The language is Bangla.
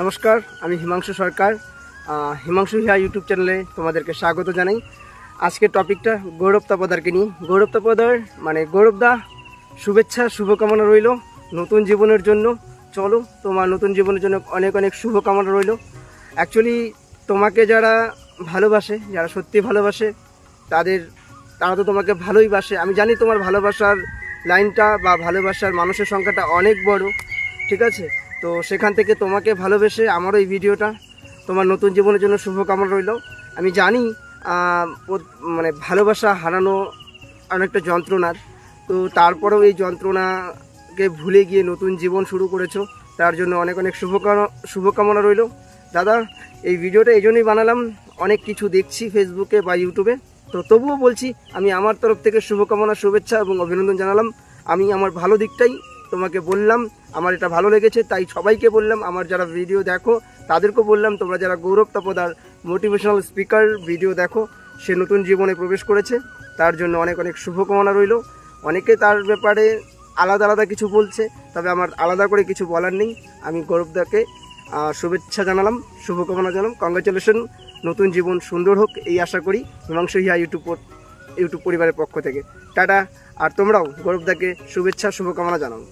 নমস্কার, আমি হিমাংশু সরকার। হিমাংশু হিয়া ইউটিউব চ্যানেলে তোমাদেরকে স্বাগত জানাই। আজকের টপিকটা গৌরব তাপদারকে নিয়ে। গৌরব তাপদার মানে গৌরবদা, শুভেচ্ছা শুভকামনা রইল নতুন জীবনের জন্য। চলো, তোমার নতুন জীবনের জন্য অনেক অনেক শুভকামনা রইল। অ্যাকচুয়ালি তোমাকে যারা ভালোবাসে, যারা সত্যি ভালোবাসে, তারা তো তোমাকে ভালোই বাসে। আমি জানি তোমার ভালোবাসার লাইনটা বা ভালোবাসার মানুষের সংখ্যাটা অনেক বড়, ঠিক আছে? তো সেখান থেকে তোমাকে ভালোবেসে আমারও এই ভিডিওটা তোমার নতুন জীবনের জন্য শুভকামনা রইল। আমি জানি মানে ভালোবাসা হারানো অনেকটা যন্ত্রণার, তো তারপরেও এই যন্ত্রণাকে ভুলে গিয়ে নতুন জীবন শুরু করেছো, তার জন্য অনেক অনেক শুভকামনা রইল। দাদা, এই ভিডিওটা এই জন্যই বানালাম, অনেক কিছু দেখছি ফেসবুকে বা ইউটিউবে, তো তবুও বলছি আমি আমার তরফ থেকে শুভকামনা, শুভেচ্ছা এবং অভিনন্দন জানালাম। আমি আমার ভালো দিকটাই তোমাকে বললাম, আমার এটা ভালো লেগেছে তাই সবাইকে বললাম। আমার যারা ভিডিও দেখো তাদেরকেও বললাম, তোমরা যারা গৌরব তাপদার মোটিভেশনাল স্পিকার ভিডিও দেখো, সে নতুন জীবনে প্রবেশ করেছে, তার জন্য অনেক অনেক শুভকামনা রইল। অনেকে তার ব্যাপারে আলাদা আলাদা কিছু বলছে, তবে আমার আলাদা করে কিছু বলার নেই। আমি গৌরবদাকে শুভেচ্ছা জানালাম, শুভকামনা জানালাম। কংগ্রাচুলেশন, নতুন জীবন সুন্দর হোক এই আশা করি হিমাংশু হিয়া ইউটিউব পরিবারের পক্ষ থেকে। টাটা। আর তোমরাও গৌরবদাকে শুভেচ্ছা শুভকামনা জানাও।